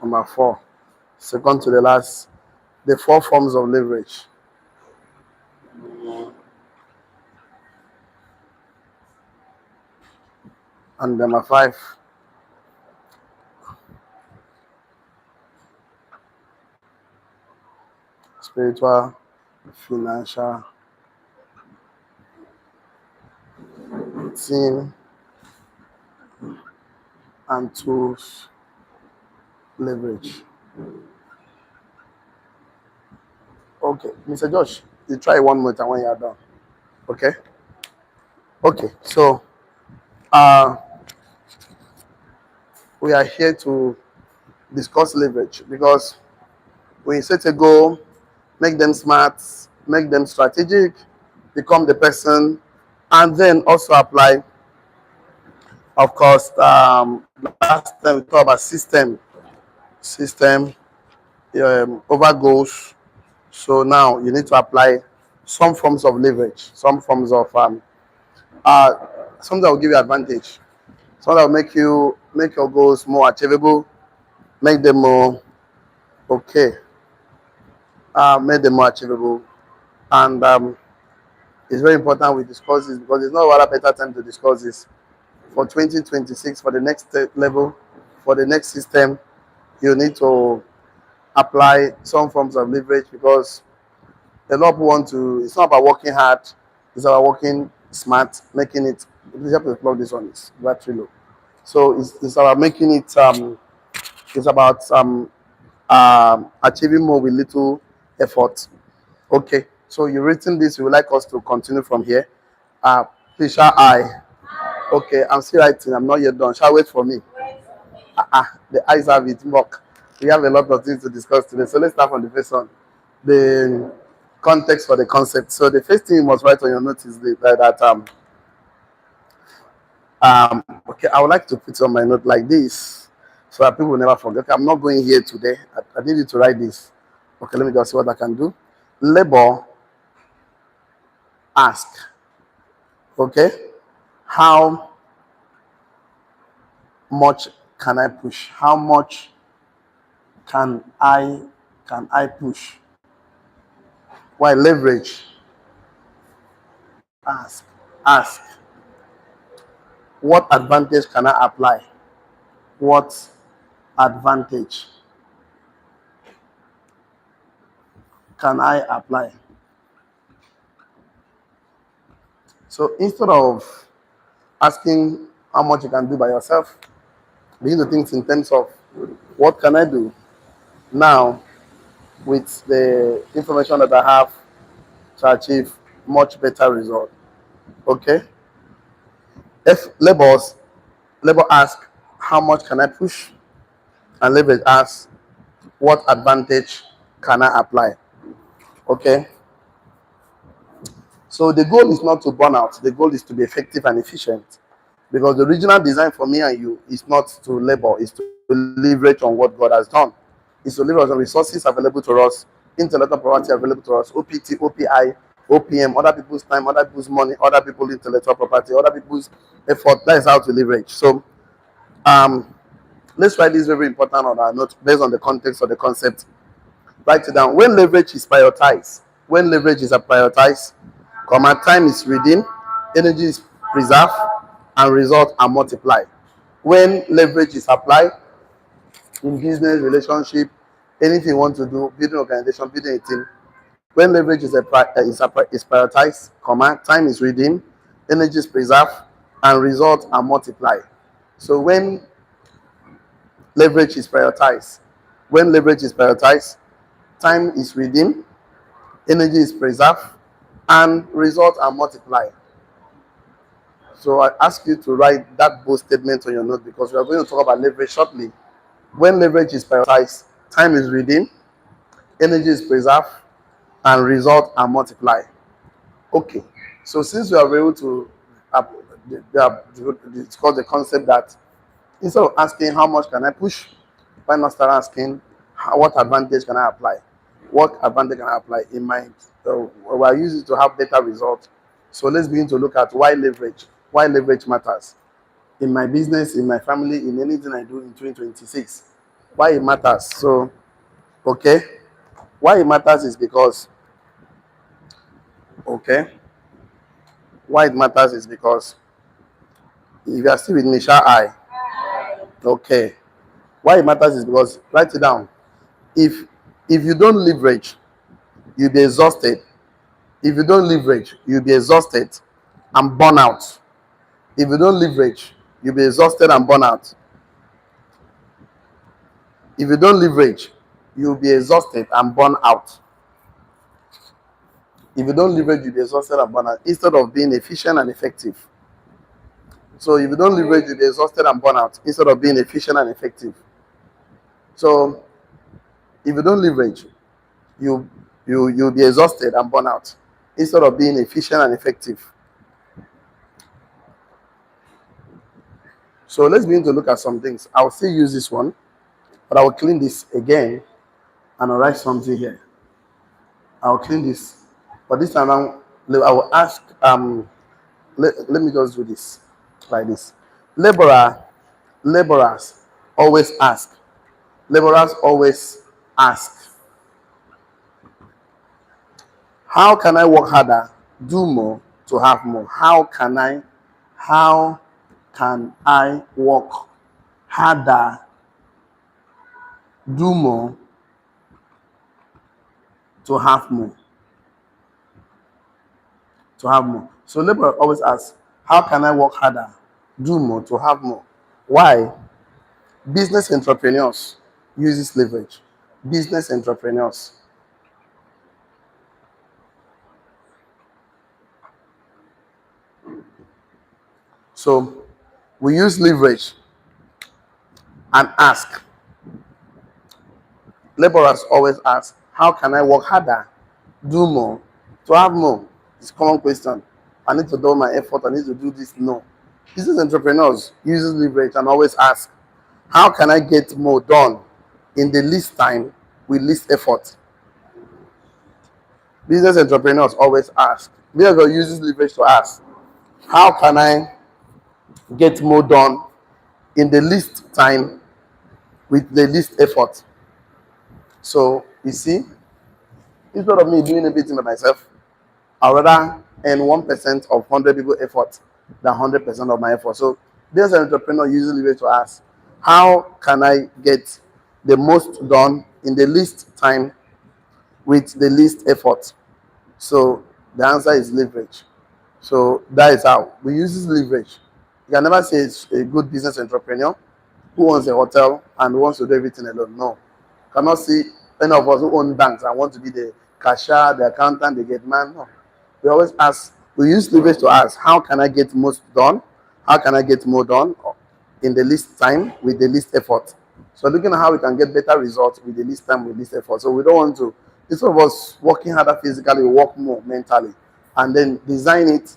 Number 4, second to the last, the 4 forms of leverage. And number 5, spiritual, financial, team, and tools leverage. Okay, Mr. Josh, you try one more time when you are done. Okay? Okay, so uh, we are here to discuss leverage because when you set a goal, make them smart, make them strategic, become the person, and then also apply. Of course, last time we talked about system over goals. So now you need to apply some forms of leverage, some forms of uh, something that will give you advantage, something that will make your goals more achievable, make them more okay, make them more achievable, and it's very important we discuss this because there's no other better time to discuss this for 2026 for the next level, for the next system. You need to apply some forms of leverage because a lot of people want to. It's not about working hard. It's about working smart, making it. Please help me plug this one. It's battery low. So it's about making it. It's about achieving more with little effort. Okay. So you've written this. You would like us to continue from here. Please shall I? Okay. I'm still writing. I'm not yet done. Shall wait for me? The eyes have it. Mock. We have a lot of things to discuss today. So let's start from the first one. The context for the concept. So the first thing you must write on your notes is okay, I would like to put on my note like this so that people will never forget. Okay, I'm not going here today. I need you to write this. Okay, let me just see what I can do. Labor, ask. Okay, how much can I push? How much can I push? Why leverage? Ask. What advantage can I apply? What advantage can I apply? So instead of asking how much you can do by yourself, begin to think in terms of what can I do now with the information that I have to achieve much better result. Okay? If labor ask how much can I push, and leverage ask what advantage can I apply. Okay? So the goal is not to burn out. The goal is to be effective and efficient. Because the original design for me and you is not to labor, is to leverage on what God has done. It's to leverage on resources available to us, intellectual property available to us, OPT, OPI, OPM, other people's time, other people's money, other people's intellectual property, other people's effort. That is how to leverage. So let's write this very important on our note based on the context of the concept. Write it down. When leverage is prioritized, time is redeemed, energy is preserved, and results are multiplied. When leverage is applied in business, relationship, anything you want to do, building organization, building a team, when leverage is prioritized, time is redeemed, energy is preserved, and results are multiplied. So leverage is prioritized, when leverage is prioritized, time is redeemed, energy is preserved, and results are multiplied. So I ask you to write that bold statement on your note because we are going to talk about leverage shortly. When leverage is prioritized, time is redeemed, energy is preserved, and results are multiplied. Okay. So since we are able to discuss the concept that instead of asking how much can I push, why not start asking what advantage can I apply? What advantage can I apply in my we are using to have better results. So let's begin to look at why leverage matters in my business, in my family, in anything I do in 2026. Why it matters? So, okay, why it matters is because, okay, why it matters is because if you are still with me, shall I? Okay. Why it matters is because, write it down. If if you don't leverage, you'll be exhausted. If you don't leverage, you'll be exhausted and burn out. If you don't leverage, you'll be exhausted and burn out. If you don't leverage, you'll be exhausted and burn out. If you don't leverage, you'll be exhausted and burn out instead of being efficient and effective. So if you don't leverage, you'll be exhausted and burn out instead of being efficient and effective. So if you don't leverage, you you'll be exhausted and burn out instead of being efficient and effective. So let's begin to look at some things. I'll still use this one, but I will clean this again and I'll write something here. I'll clean this, but this time around, I will ask. Let me just do this like this. Laborer, laborers always ask. Laborers always ask, how can I work harder, do more to have more? How can I work harder, do more to have more? To have more. So labor always asks, how can I work harder, do more to have more? Why? Business entrepreneurs uses leverage. Business entrepreneurs. So we use leverage and ask. Laborers always ask, how can I work harder, do more to have more? It's a common question. I need to do my effort. I need to do this. No. Business entrepreneurs uses leverage and always ask, how can I get more done in the least time with least effort? Business entrepreneurs always ask. Business uses leverage to ask, how can I get more done in the least time with the least effort? So you see, instead of me doing everything by myself, I'd rather earn 1% of 100 people effort than 100% of my effort. So business entrepreneur usually ways to ask, how can I get the most done in the least time with the least effort? So the answer is leverage. So that is how we use leverage. You can never say it's a good business entrepreneur who owns a hotel and wants to do everything alone. No. You cannot see any of us who own banks and want to be the cashier, the accountant, the gate man. No. We always ask, we use leverage to ask, how can I get most done? How can I get more done in the least time with the least effort? So looking at how we can get better results with the least time with least effort. So we don't want to, instead of us working harder physically, we work more mentally and then design it.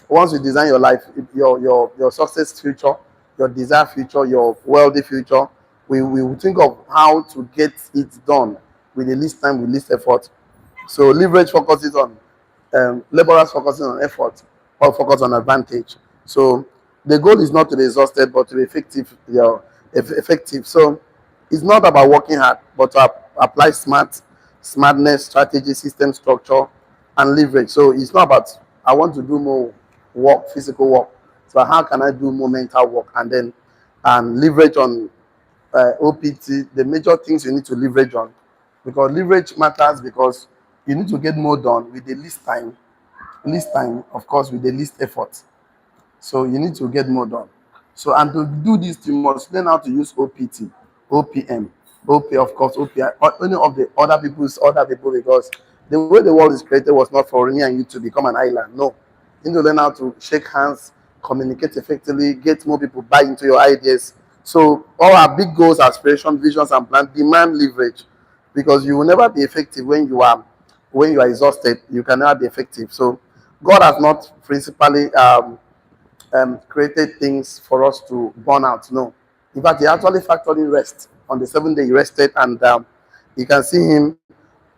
Once you design your life, your success future, your desired future, your wealthy future, we will think of how to get it done with the least time with least effort. So leverage focuses on laborers focusing on effort or focus on advantage. So the goal is not to be exhausted, but to be effective. Effective. So it's not about working hard, but to apply smartness, strategy, system structure, and leverage. So it's not about I want to do more work, physical work. So how can I do more mental work and then leverage on OPT, the major things you need to leverage on, because leverage matters because you need to get more done with the least time, of course, with the least effort. So you need to get more done. So and to do this, you must learn how to use OPT, OPM, OP, of course, OPI, or any of the other people, because the way the world is created was not for me and you to become an island. No, you need to learn how to shake hands, communicate effectively, get more people buy into your ideas. So all our big goals, aspirations, visions, and plans demand leverage, because you will never be effective when you are exhausted. You can never be effective. So God has not principally created things for us to burn out. No, in fact, He actually factored in rest. On the seventh day, He rested, and you can see Him.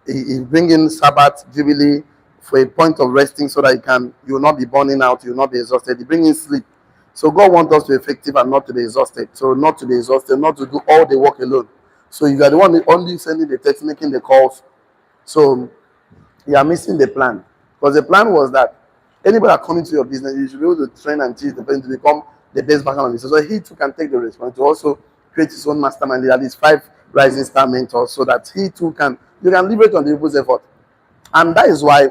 He's bringing Sabbath, Jubilee for a point of resting, so that you will not be burning out, you will not be exhausted. He brings in sleep. So God wants us to be effective and not to be exhausted. So not to be exhausted, not to do all the work alone, So you are the one only sending the text, making the calls. So you are missing the plan. Because the plan was that anybody that comes into your business, you should be able to train and teach the person to become the best version of himself. So he too can take the responsibility to also create his own mastermind, at least 5 rising star mentors, so that he too can, you can leverage on the people's effort. And that is why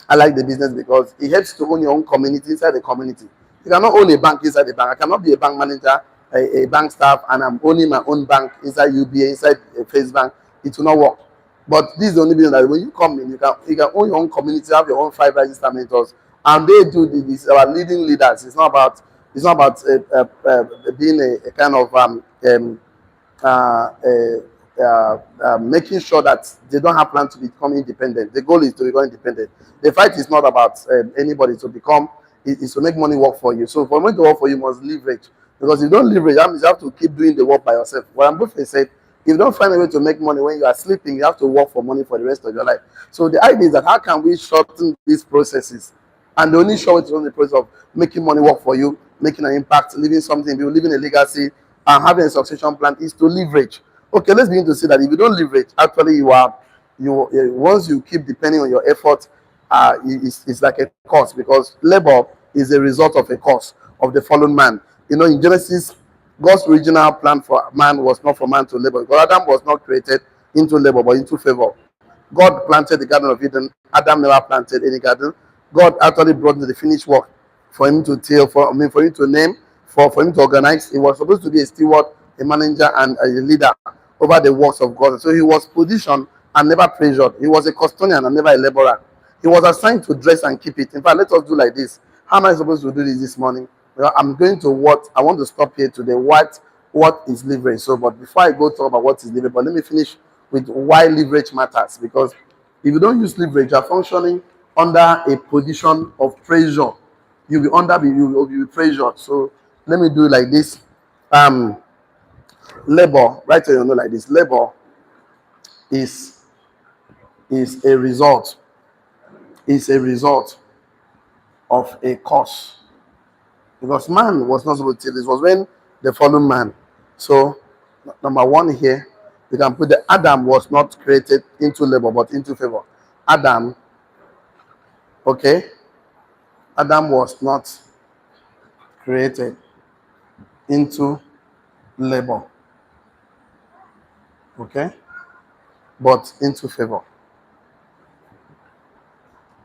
I like the business, because it helps to own your own community inside the community. You cannot own a bank inside the bank. I cannot be a bank manager, a bank staff, and I'm owning my own bank inside UBA, inside a Face Bank. It will not work. But this is the only business that when you come in, you can own your own community, have your own 5 registered mentors, and they do this. Our leading leaders. It's not about being a kind of uh, making sure that they don't have plan to become independent. The goal is to become independent. The fight is not about anybody to become, it is to make money work for you. So for money to work for you, you must leverage. Because if you don't leverage, that means you have to keep doing the work by yourself. What Buffett said, if you don't find a way to make money when you are sleeping, you have to work for money for the rest of your life. So the idea is that how can we shorten these processes? And the only show it on the process of making money work for you, making an impact, leaving something, leaving a legacy, and having a succession plan is to leverage. Okay, let's begin to see that if you don't leverage, actually once you keep depending on your effort, it's like a cost, because labor is a result of a cost of the fallen man. In Genesis, God's original plan for man was not for man to labor. Because Adam was not created into labor, but into favor. God planted the Garden of Eden. Adam never planted any garden. God actually brought into the finished work for him to till, for him to name, for him to organize. He was supposed to be a steward, a manager, and a leader over the works of God. So he was positioned and never pressured. He was a custodian and never a laborer. He was assigned to dress and keep it. In fact, let us do like this. How am I supposed to do this morning? Well, I'm going to I want to stop here today. What is leverage? So, but before I go talk about what is leverage, but let me finish with why leverage matters. Because if you don't use leverage, you're functioning under a position of pressure. You'll be pressured. So let me do it like this. Labor, right here, like this. Labor is is a result is a result of a cause, because man was not supposed to. This was when the fallen man. So number one here, you can put the Adam was not created into labor but into favor. Adam, okay, Adam was not created into labor, okay, but into favor,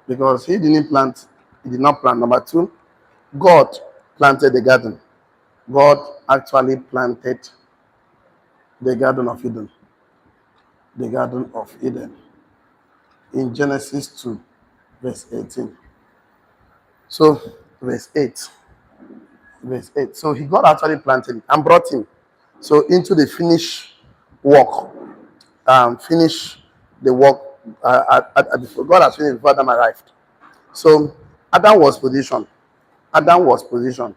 because he did not plant. Number two, God planted the garden. God actually planted the Garden of Eden. The Garden of Eden. In Genesis 2, verse 18. So, verse 8. Verse 8. So, God actually planted it and brought him. So, into the finished work. Finish the work. God has finished before Adam arrived. So, Adam was positioned. Adam was positioned.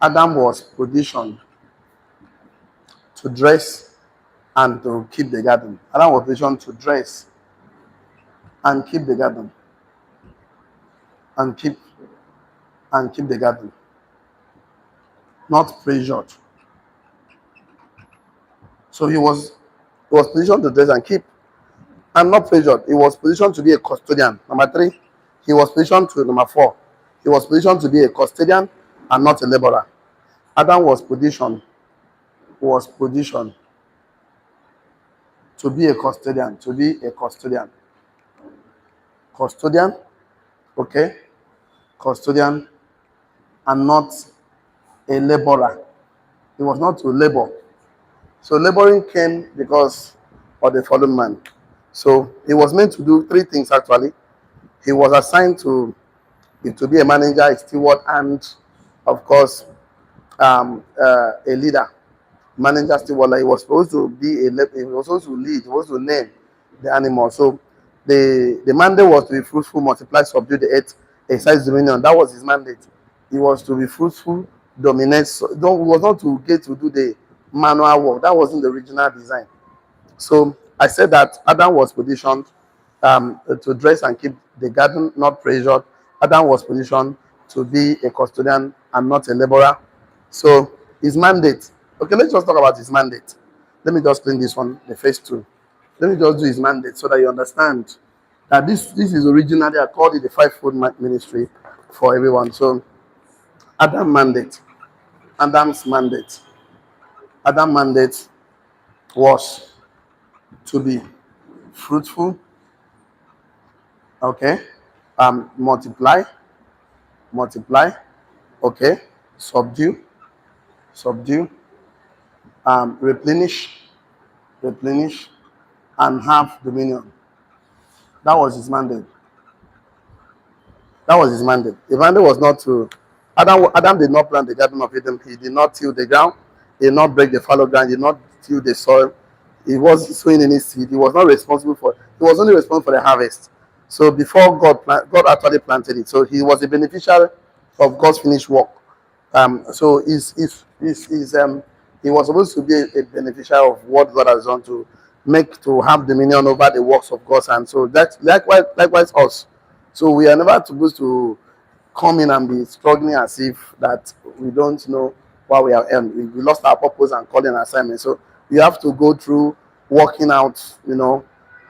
Adam was positioned to dress and to keep the garden. Adam was positioned to dress and keep the garden. And keep the garden. Not pressured. So he was positioned to dress and keep, and not pressured. He was positioned to be a custodian. Number three, he was positioned to number four. He was positioned to be a custodian and not a laborer. Adam was positioned to be a custodian, Custodian, okay? Custodian and not a laborer. He was not to labor. So laboring came because of the fallen man. So he was meant to do three things actually. He was assigned to be a manager, a steward, and of course, a leader. Manager, steward. Like he was supposed to be he was supposed to lead, he was supposed to name the animal. So the mandate was to be fruitful, multiply, subdue the earth, exercise dominion. That was his mandate. He was to be fruitful, dominate. So, he was not to get to do the manual work. That wasn't the original design. So I said that Adam was positioned to dress and keep the garden, not pressured. Adam was positioned to be a custodian and not a laborer. So his mandate. Okay, let's just talk about his mandate. Let me just clean this one, the first two. Let me just do his mandate so that you understand that this is originally, I called it the fivefold ministry for everyone. So Adam mandate, Adam's mandate, Adam mandate was to be fruitful, okay, multiply, multiply, okay, subdue, subdue, replenish, replenish, and have dominion. That was his mandate. That was his mandate. The mandate was not to Adam did not plant the garden of Eden. He did not till the ground. He did not break the fallow ground. He did not till the soil. He was sowing any seed. He was not responsible for. He was only responsible for the harvest. So before God actually planted it. So he was a beneficiary of God's finished work. So he was supposed to be a beneficiary of what God has done to have dominion over the works of God. And so that likewise us. So we are never supposed to come in and be struggling as if that we don't know what we are earned. We lost our purpose and calling assignment. So you have to go through working out,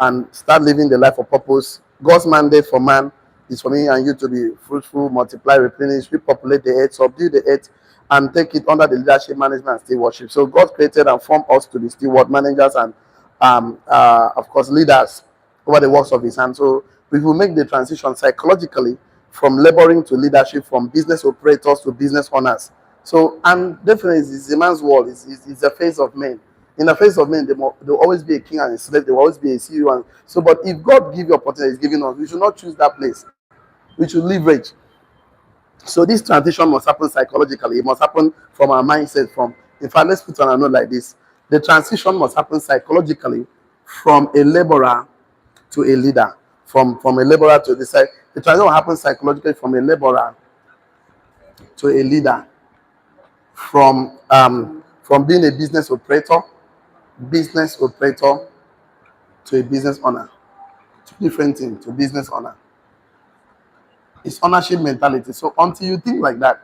and start living the life of purpose. God's mandate for man is for me and you to be fruitful, multiply, replenish, repopulate the earth, subdue the earth, and take it under the leadership, management, and stewardship. So God created and formed us to be steward managers and, of course, leaders over the works of His hand. So we will make the transition psychologically from laboring to leadership, from business operators to business owners. So, and definitely, it's a man's world. It's the face of men. In the face of men, there will always be a king and a slave. There will always be a CEO. And so, but if God give you opportunity, He's giving us, we should not choose that place. We should leverage. So this transition must happen psychologically. It must happen from our mindset. In fact, let's put on a note like this: the transition must happen psychologically from a laborer to a leader. From a laborer to the side. The transition happens psychologically from a laborer to a leader. From being a business operator to a business owner. Two different things to business owner. It's ownership mentality. So until you think like that,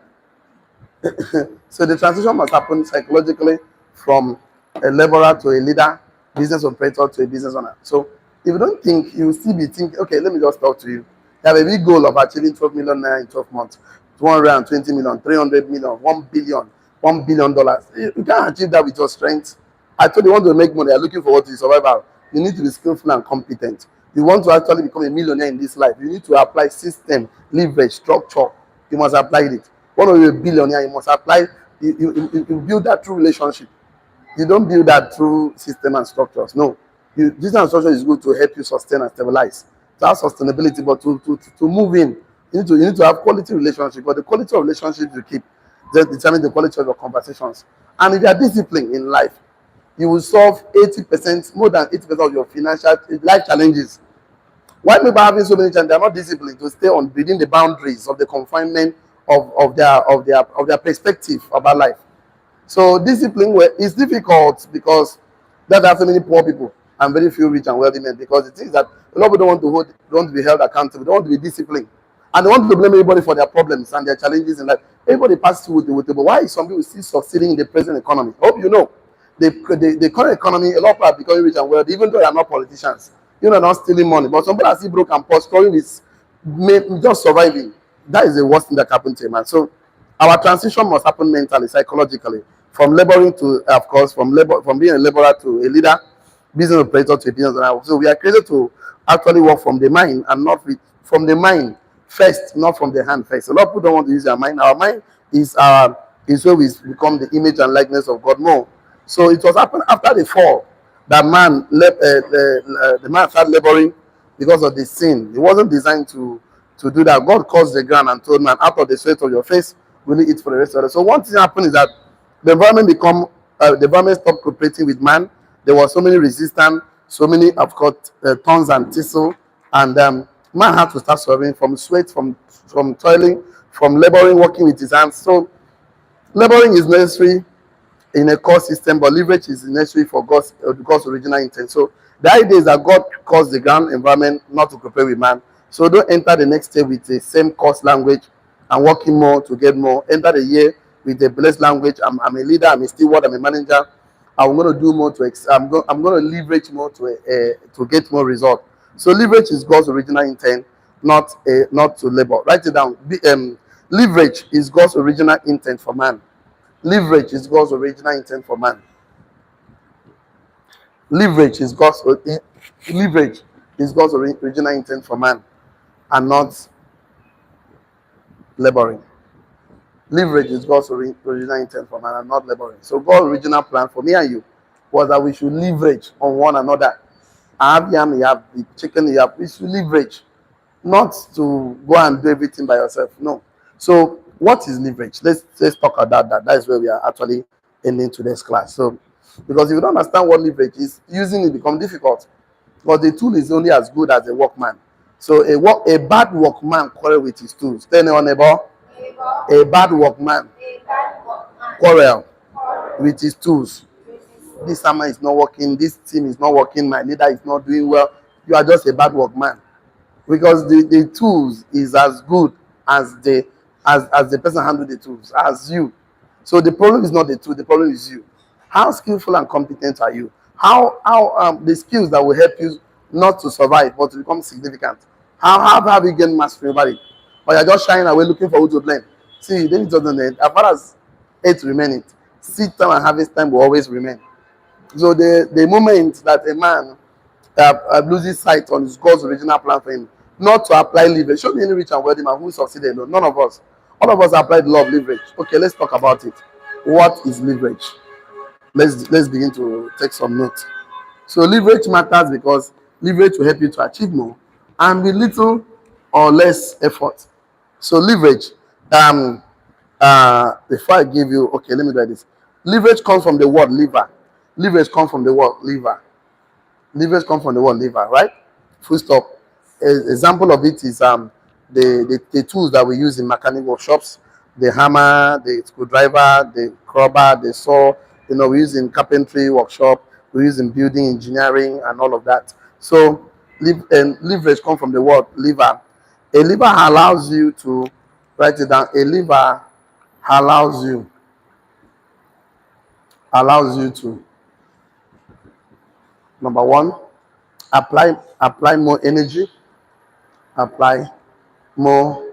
so the transition must happen psychologically from a laborer to a leader, business operator to a business owner. So if you don't think, you will still be thinking, okay, let me just talk to you. You have a big goal of achieving 12 million naira in 12 months, 220 million, 300 million, 1 billion, $1 billion. You can't achieve that with your strength. I told you want to make money, you're looking for what is survival. You need to be skillful and competent. You want to actually become a millionaire in this life, you need to apply system, leverage, structure. You must apply it. Want to be a billionaire, you must apply, you build that through relationship. You don't build that through system and structures. No. This and structure is good to help you sustain and stabilize. To have sustainability, but to move in, you need to have quality relationship. But the quality of relationships you keep just determine the quality of your conversations. And if you are disciplined in life, you will solve 80%, more than 80% of your financial life challenges. Why people are having so many challenges? They are not disciplined to stay on within the boundaries of the confinement of their perspective about life. So discipline is difficult because there are so many poor people and very few rich and wealthy men, because the thing is that a lot of people don't want to be held accountable, they want to be disciplined. And they want to blame everybody for their problems and their challenges in life. Everybody passes through the but why is some people still succeeding in the present economy? I hope you know. The current economy, a lot of people are becoming rich and wealthy, even though they are not politicians. You know, not stealing money. But some people are still broke and poor, struggling with just surviving. That is the worst thing that happened to a man. So our transition must happen mentally, psychologically, from laboring to, of course, from being a laborer to a leader, business operator to a business owner. So we are created to actually work from the mind and not from the mind first, not from the hand first. A lot of people don't want to use their mind. Our mind is where we become the image and likeness of God more. So it was happened after the fall that the man started laboring because of the sin. He wasn't designed to do that. God caused the ground and told man, out of the sweat of your face will you eat for the rest of it. So one thing happened is that the environment stopped cooperating with man. There was so many resistance, so many, of course, thorns and thistle, and man had to start serving from sweat, from toiling, from laboring, working with his hands. So laboring is necessary in a core system, but leverage is necessary for God's original intent. So the idea is that God caused the ground environment not to cooperate with man. So don't enter the next step with the same course language and working more to get more. Enter the year with the blessed language. I'm a leader, I'm a steward, I'm a manager. I'm going to do more to I'm going to leverage more to get more result. So leverage is God's original intent, not to labor. Write it down. Leverage is God's original intent for man. Leverage is God's original intent for man. Leverage is leverage is God's original intent for man, and not laboring. Leverage is God's original intent for man and not laboring. So God's original plan for me and you was that we should leverage on one another. I have yam, you have the chicken, you have. We should leverage, not to go and do everything by yourself. No. So what is leverage? Let's talk about that. That is where we are actually ending today's class. So because if you don't understand what leverage is, using it becomes difficult. Because the tool is only as good as a workman. So a bad workman quarrel with his tools. Tell anyone about a bad workman quarrel with his tools. This hammer is not working. This team is not working. My leader is not doing well. You are just a bad workman, because the tools is as good as the person handle the tools as you. So the problem is not the tool. The problem is you. How skillful and competent are you? How the skills that will help you not to survive but to become significant. How have you gained mastery over it? Or you're just shying away looking for who to blame. See, David doesn't end. As far as 8 remain, seed time and harvest time will always remain. So the moment that a man loses sight on his God's original plan for him, not to apply leverage. Show me any rich and wealthy man who succeeded. No, none of us. All of us applied the law of leverage. Okay, let's talk about it. What is leverage? Let's begin to take some notes. So leverage matters because leverage will help you to achieve more and with little or less effort. So leverage, before I give you, okay, let me do this. Leverage comes from the word lever. Leverage comes from the word lever. Leverage comes from the word lever, right? Full stop. Example of it is the tools that we use in mechanic workshops, the hammer, the screwdriver, the crowbar, the saw. We use in carpentry workshop, we use in building engineering and all of that. So leverage comes from the word lever. A lever allows you to write it down. A lever allows you to, number one, apply more energy, apply more